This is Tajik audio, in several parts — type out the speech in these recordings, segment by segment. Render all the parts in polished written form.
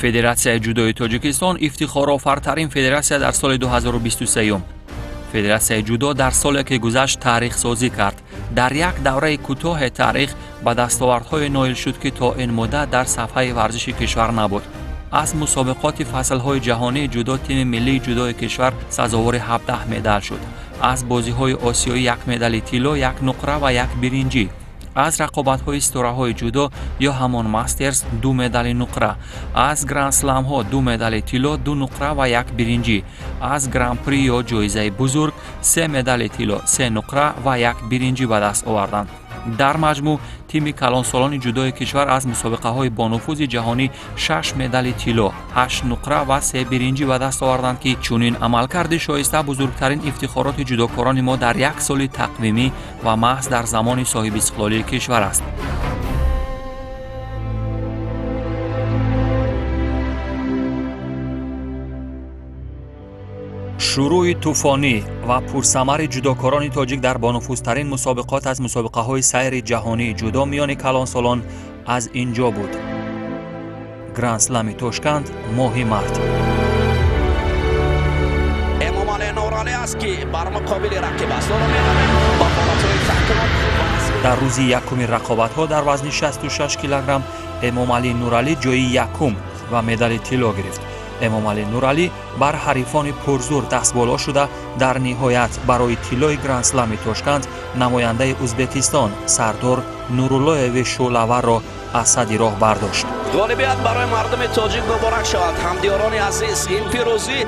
فدراسیای جودوی تاجیکستان افتخارآفرین‌ترین فدراسیا در سال 2023. فدراسیای جودو در سالی که گذشت تاریخ سازی کرد. در یک دوره کوتاه تاریخ به دستاوردهای نایل شد که تا این مدت در صفحه ورزش کشور نبود. از مسابقات فصل‌های جهانی جودو تیم ملی جودوی کشور سزاوار 17 مدال شد. از بازی‌های آسیایی 1 مدال طلا، 1 نقره و 1 برنجی. از رقابت‌های استوره‌های جودو یا همان ماسترز 2 مدال نقره، از گرند اسلم‌ها 2 مدال طلا، 2 نقره و 1 برنجی، از گرند پری یا جایزه بزرگ 3 مدال طلا، 3 نقره و 1 برنجی به دست آوردند. در مجموع تیم کلانسالان جودوی کشور از مسابقه‌های با نفوذ جهانی 6 مدال طلا، 8 نقره و 3 برنجی به دست آوردند که چنین عملکرد شایسته بزرگترین افتخارات جودوکاران ما در یک سال تقویمی و محض در زمان صاحب استقلالی کشور است. شروع طوفانی و پرثمر جودوکاران تاجیک در بانفوذترین مسابقات از مسابقه‌های سیر جهانی جودو میان کلانسالان از اینجا بود. گرند اسلم تاشکند ماه مرد. امام علی نورالی است که بر مقابل رقیب است. در روز یکم رقابت‌ها در وزن 66 کیلوگرم امام علی نورالی جای یکم و مدال طلا گرفت. امام علی نورالی بر حریفان پرزور دست بالا شده در نهایت برای طلای گرند اسلم تاشکند نماینده ازبکستان سردار نورالله و شعله‌ور را از صدر راه برداشت. غالبیت برای مردم تاجیک مبارک شود. همدیاران عزیز، این پیروزی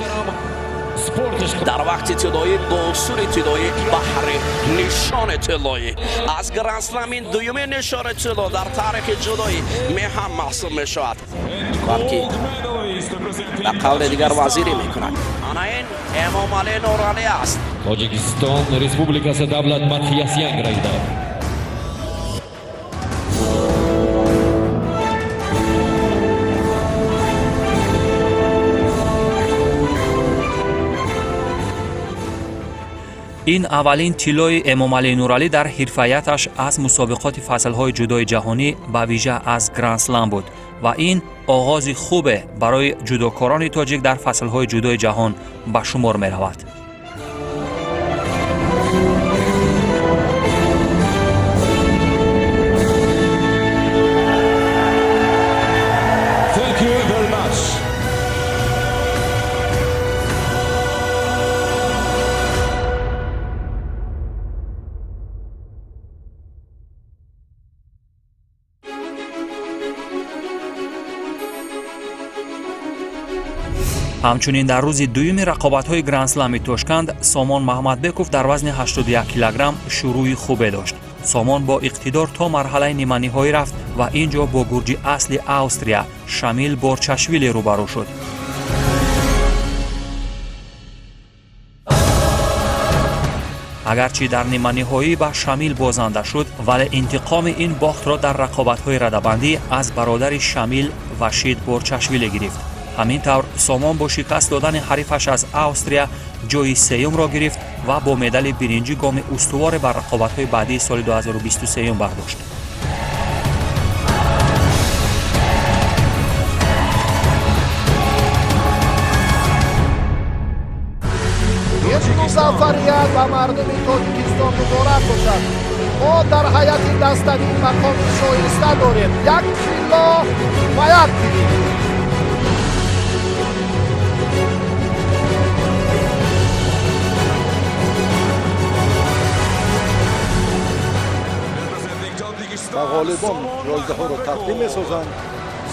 در وقت طلایی با اصول طلایی بهر نشان طلایی از گرند اسلم این دومین نشان طلا در تاریخ جودویی مهم محسوب می شود. بلکه در قول دیگر وزیری می کند. آن این امام علی نورالی است. Tojikiston Respublikasi davlat madhiyasi yangraydi. این اولین طلای امام علی نورالی در حرفیتش از مسابقات فصل‌های جودوی جهانی به ویژه از گرند اسلم بود و این آغاز خوب برای جودوکاران تاجیک در فصل‌های جودوی جهان به شمار می‌رود. همچنین در روز دوم رقابت‌های گرند اسلم تاشکند سامان محمدبکوف در وزن 81 کیلوگرم شروع خوبی داشت. سامان با اقتدار تا مرحله نیمه‌نهایی رفت و اینجا با گرجی اصل استریا شامیل بورچاشویلی روبرو شد. اگرچه در نیمه‌نهایی به شامیل بازنده شد ولی انتقام این باخت را در رقابت‌های رده‌بندی از برادر شامیل وشید بورچاشویلی گرفت. همین طور سامان با شکست دادن حریفش از استریا جای سوم را گرفت و با مدال برنجی گام استوار بر رقابت‌های بعدی سال 2023 برداشت. موفقیت و مردم تاجیکستان مبارک باشد. ما در حیات دستوی مقام شایسته داریم. 1 طلا و 1 برنج. و غالبان جایزه ها را تقدیم می‌سازند.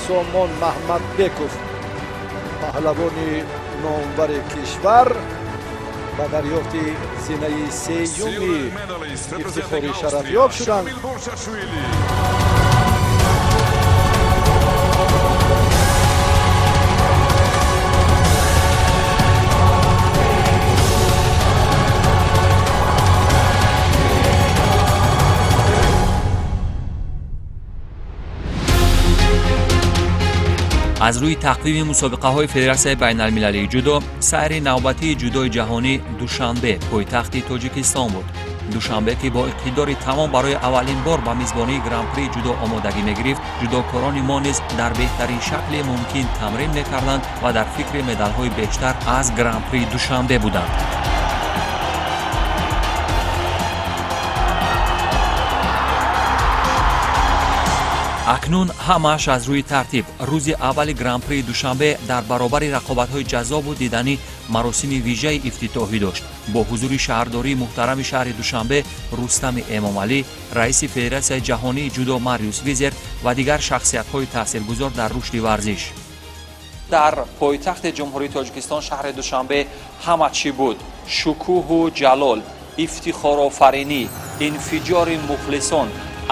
سامان محمدبکوف پهلوان نامور کشور و دریافت سینه سیومی افتخاری شرفیاب شدند. از روی تقویم مسابقه‌های فدراسیای بین‌المللی جودو، سیر نوبتی جودوی جهانی دوشنبه پایتخت تاجیکستان بود. душанбе ки бо иқтидори тамом барои аввалин бор ба мизбонии гран-при ҷудо омодагӣ мегирифт, ҷудокорони мо низ дар беҳтарин шакли мумкин тамрин мекарданд ва дар фикри медалҳои бештар аз гран-при душанбе буданд. акнун ҳамааш аз рӯи тартиб. рӯзи аввали гран-при душанбе дар баробари рақобатҳои ҷаззобу диданӣ маросими вижаи ифтитоҳӣ дошт. бо ҳузури шаҳрдории муҳтарами шаҳри душанбе Рустами Эмомалӣ, раиси Федератсияи ҷаҳонии ҷудо Мариус Визер ва дигар шахсиятҳои таъсиргузор дар рушди варзиш. дар пойтахти ҷумҳурии Тоҷикистон шаҳри Душанбе ҳама чӣ буд. шукӯҳу ҷалол, ифтихорофаринӣ, инфиҷори мухлисон,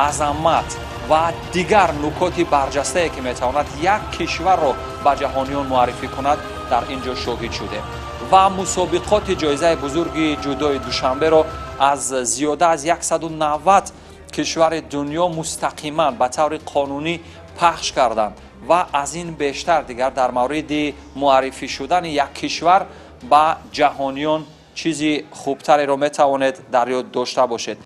азамат ва дигар нукоти барҷастае ки метавонад як кишварро ба ҷаҳониён муаррифӣ кунад дар ин ҷо шоҳид шудем. ва мусобиқоти ҷоизаи бузурги ҷудои Душанберо аз зиёда аз 190 кишвари дунё мустақиман ба таври қонунӣ пахш карданд ва аз ин бештар дигар дар мавриди муаррифӣ шудани як кишвар ба ҷаҳониён чизи хубтареро метавонед дар ёд дошта бошед.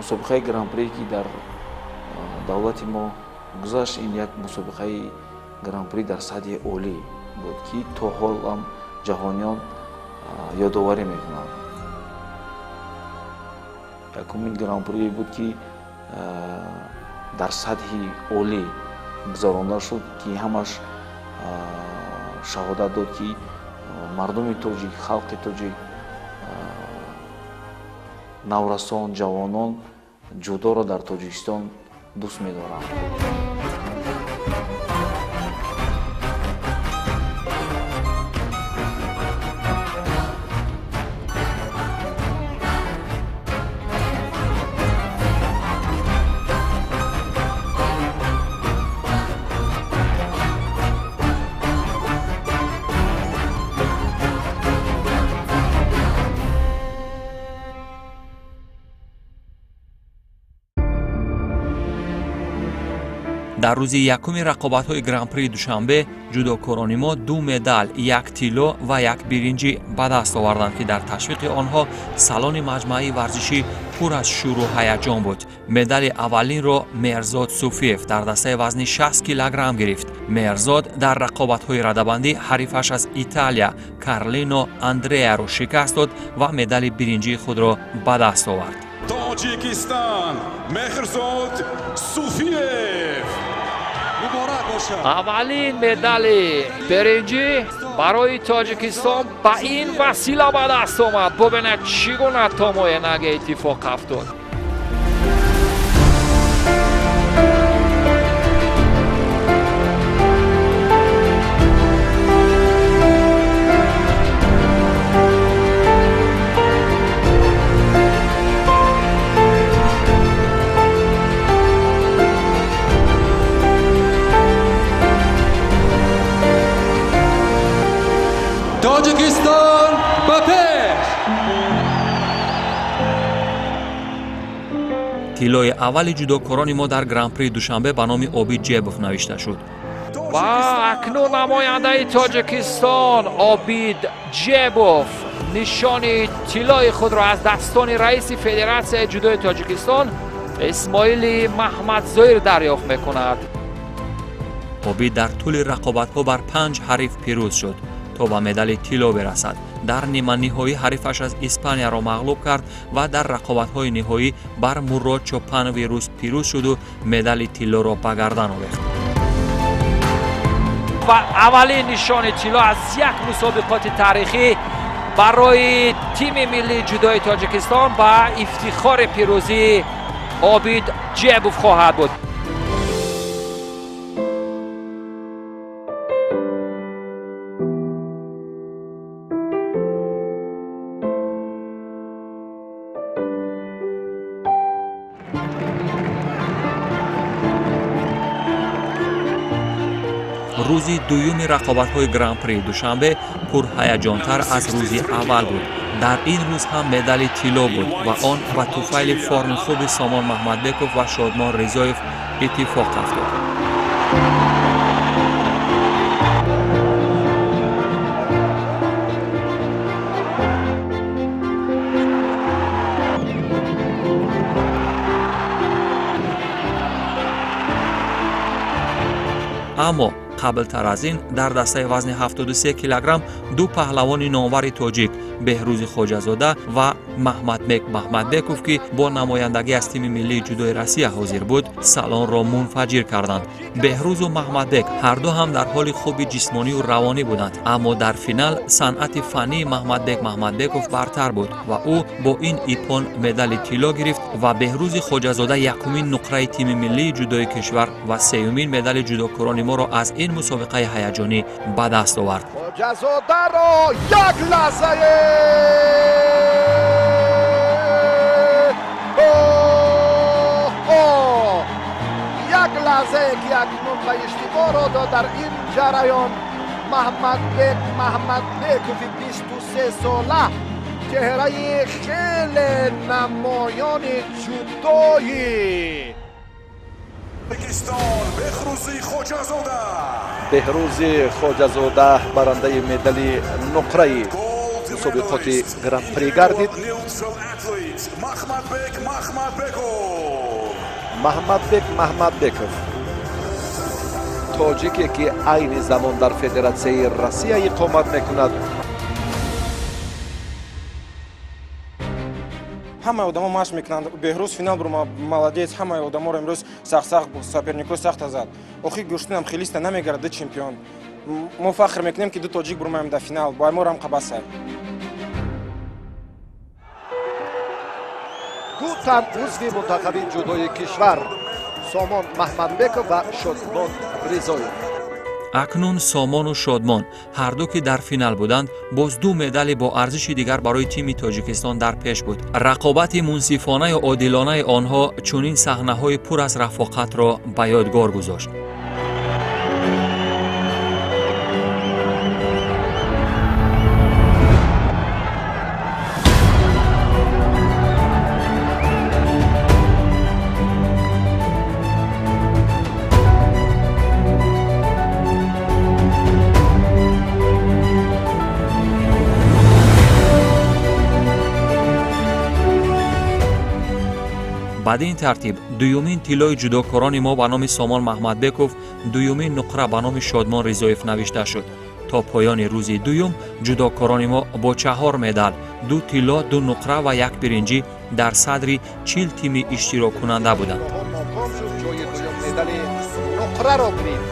мусобиқаи гран-при ки дар давлати мо гузашт, ин як мусобиқаи гран-при дар сатҳи олӣ буд ки то ҳол ҳам ҷаҳониён ёдоварӣ мекунанд. якумин гран-при буд ки дар сатҳи олӣ гузаронда шуд ки ҳамаш шаҳодат дод ки мардуми тоҷик, халқи тоҷик, наврасон, ҷавонон ҷудоро дар Тоҷикистон дӯст медоранд. дар рӯзи якуми рақобатҳои гран-при Душанбе ҷудокорони мо 2 медал, 1 тилло ва 1 биринҷӣ ба даст оварданд ки дар ташвиқи онҳо салони маҷмӯаи варзишӣ пур аз шӯру ҳаяҷон буд. медали аввалинро Мерзод Суфиев дар дастаи вазни 60 килограмм гирифт. Мерзод дар рақобатҳои радабандӣ ҳарифаш аз Италия Карлино Андреаро шикаст дод ва медали биринҷии худро ба даст овард. Тоҷикистон, Мехрзод Суфиев. аввалин медали биринҷӣ барои Тоҷикистон ба ин васила ба даст омад. бубинед чӣ гуна тамоянага иттифоқ афтод. Тоҷикистон ба пеш! тиллои аввали ҷудокорони мо дар гран-при Душанбе ба номи Обид Ҷебов навишта шуд. ва акнун намояндаи Тоҷикистон Обид Ҷебов нишони тиллои худро аз дастони раиси Федератсияи ҷудои Тоҷикистон Исмоили Маҳмадзоир дарёфт мекунад. Обид дар тӯли рақобатҳо бар 5 ҳариф пирӯз шуд то ба медали тилло берасад. дар ниманиҳоӣ ҳарифаш аз Испанияро мағлуб кард ва дар рақобатҳои ниҳоӣ бар Мурод Чопанови рус пирӯз шуду медали тиллоро ба гардан овехт. ва аввалин нишони тилло аз як мусобиқоти таърихӣ барои тими миллии ҷудои Тоҷикистон ба ифтихори пирӯзӣ عابد جیبوف خواهد بود. روزی دویومی رقابت‌های گرانپری دوشنبه پرهیجان‌تر از روزی اول بود. در این روز هم مدال طلا بود و آن با توفیل فرم خوب سامان محمدبکوف و شادمان رضایف اتفاق افتاد. اما قبل تر از این در دسته وزن 73 کیلوگرم دو پهلوان نامور تاجیک بهروز خواجه‌زاده و محمدبک محمدبکوف که با نمایندگی از تیم ملی جودوی روسیه حاضر بود سالن را منفجر کردند. بهروز و محمدبک هر دو هم در حال خوب جسمانی و روانی بودند، اما در فینال صنعت فنی محمدبک محمدبکوف برتر بود و او با این ایپون مدال طلا گرفت و بهروز خواجه‌زاده یکمین نقره تیم ملی جودوی کشور و سومین مدال جودوکاران ما را از این مسابقه هیجانی به دست آورد. خواجه‌زاده را یک لحظه یک لحظه که اکنون به اشتباه را داد در این جریان محمدبک محمدبکوف 23 ساله چهره خیلی نمایان جودویی پاکستان بهروز خواجه‌زاده برنده مدال نقره مسابقات گرانپری گردید. محمدبک محمدبکوف تاجیکی که عین زمان در فدراسیون روسیه اقامت میکند. همه آدما مشق میکنند. بهروز فینال برو молодец. همه آدما رو امروز سخت سپرنیکو سخت زد. آخی گوشتنم خیلی است نمیگرده چمپیون. ما فخر میکنیم که دو تاجیک برو در فینال با ما هم قباسه. دو تن عضو منتخب جودوی کشور سامان محمدبکوف و شادمان رضایف. اکنون سامان و شادمان هر دو که در فینال بودند باز دو مدال با ارزش دیگر برای تیم تاجیکستان در پیش بود. رقابت منصفانه و عادلانه آنها چنین صحنه‌های پر از رفاقت را به یادگار گذاشت. بعد این ترتیب دویمین طلای جودوکاران ما به نام سامان محمدبکوف، دویمین نقره به نام شادمان رضایف نوشته شد. تا پایان روز دوم جودوکاران ما با 4 مدال، 2 طلا، 2 نقره و 1 برنجی در صدر 40 تیم اشتراک کننده بودند. جای دوم مدال نقره را گرفت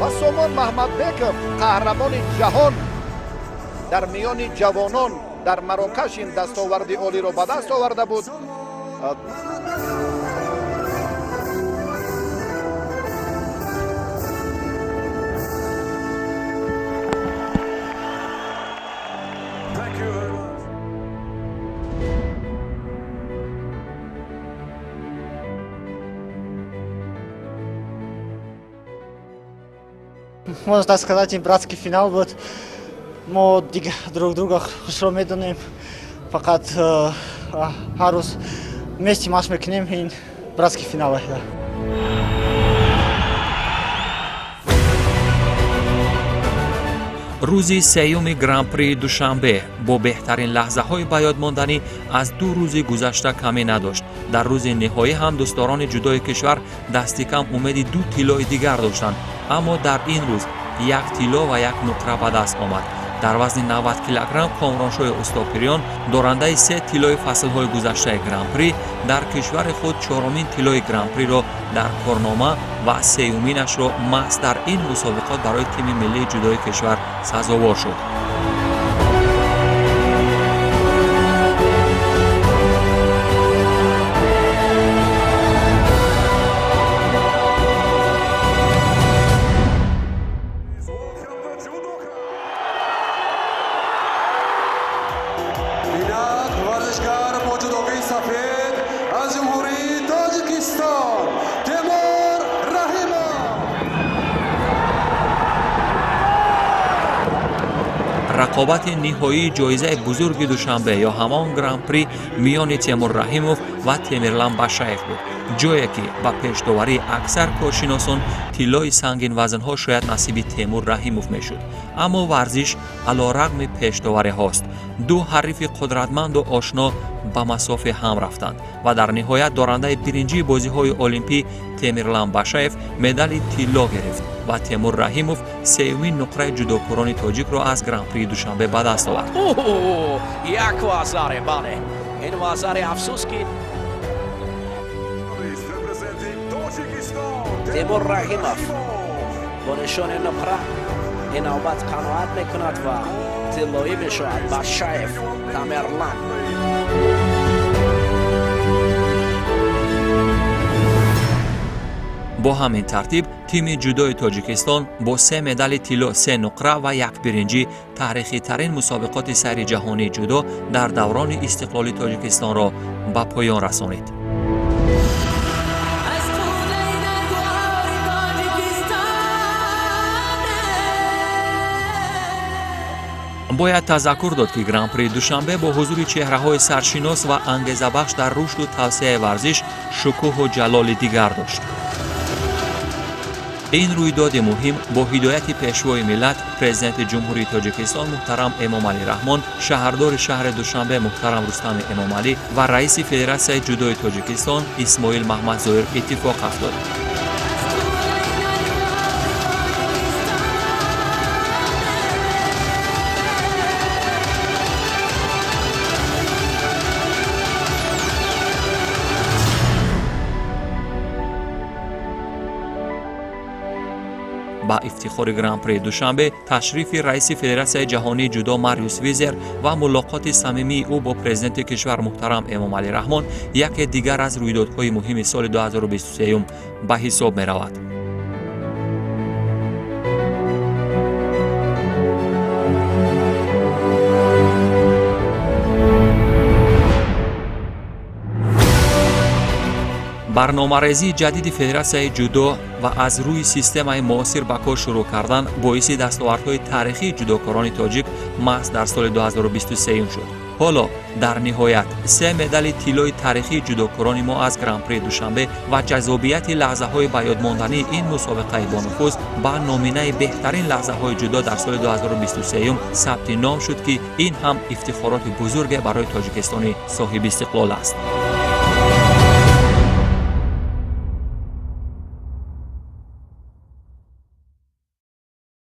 و سامان محمدبکوف قهرمان جهان در میان جوانان در مراکش این دستاورد عالی را به دست آورده بود. Можно так сказать, и братский финал будет. Мы друг друга хорошо медленным, пока Харус вместе матч мы к ним и братский финал. Да. روزی سیوم گرانپری دوشنبه با بهترین لحظه های به یاد ماندنی از 2 روز گذشته کمی نداشت. در روز نهایی هم دوستداران جودوی کشور دستی کم امید 2 طلای دیگر داشتند، اما در این روز 1 طلا و 1 نقره به دست آمد. در وزن 90 کیلوگرم کامرانشاه استاپریان دارنده 3 طلای فصل‌های گذشته گرانپری در کشور خود 4مین طلای گرانپری را در کارنامه و 3مینش را محض در این مسابقات برای تیم ملی جودوی کشور سزاوار شد. رقابت نهایی جایزه بزرگ دوشنبه یا همان گران پری میان تیمور رحیموف و تیمیرلان باشایف بود، جایی که با پیش‌داوری اکثر کارشناسان طلای سنگین وزنها شاید نصیب تیمور رحیموف میشد. اما ورزش علیرغم پیش‌داوری هاست. دو حریف قدرتمند و آشنا به مسافه هم رفتند و در نهایت دارنده برنجی بازی‌های المپی تیمیرلان باشایف مدال طلا گرفت و تیمور رحیموف سومین نقره جودوکاران تاجیک را از گران پری دوشنبه به دست آورد. یک وازاره، بله این وازاره افسوس که تیمور رحیموف با نشان نقره این نوبت قناعت میکند و طلایی میشود. باشایف تیمیرلان. با همین ترتیب تیم جودوی تاجیکستان با 3 مدال طلا، 3 نقره و 1 برنجی تاریخی ترین مسابقات سری جهانی جودو در دوران استقلالی تاجیکستان را به پایان رسانید. باید تذکر داد که گران پری دوشنبه با حضور چهره‌های سرشناس و انگیزه‌بخش در رشد و توسعه ورزش شکوه و جلال دیگر داشت. این رویداد مهم با هدایت پیشوای ملت پرزیدنت جمهوری تاجیکستان محترم امام علی رحمان، شهردار شهر دوشنبه محترم رستم امام علی و رئیس فدراسیون جودوی تاجیکستان اسماعیل محمد ظاهر اتفاق افتاد. با افتخار گران پری دوشنبه تشریف رئیس فدراسیون جهانی جودو ماریوس ویزر و ملاقات صمیمی او با پرزیدنت کشور محترم امام علی رحمان یک دیگر از رویدادهای مهم سال 2023 به حساب می رود. برنامه‌ریزی جدید فدراسیون جودو و از روی سیستم معاصر به کار شروع کردن باعث دستاوردهای تاریخی جودوکاران تاجیک محض در سال 2023 شد. حالا در نهایت 3 مدال طلای تاریخی جودوکاران ما از گران پری دوشنبه و جذابیت لحظه‌های به یاد ماندنی این مسابقه با نفوذ با نامینه بهترین لحظه‌های جودو در سال 2023 ثبت نام شد که این هم افتخارات بزرگ برای تاجیکستان صاحب استقلال است.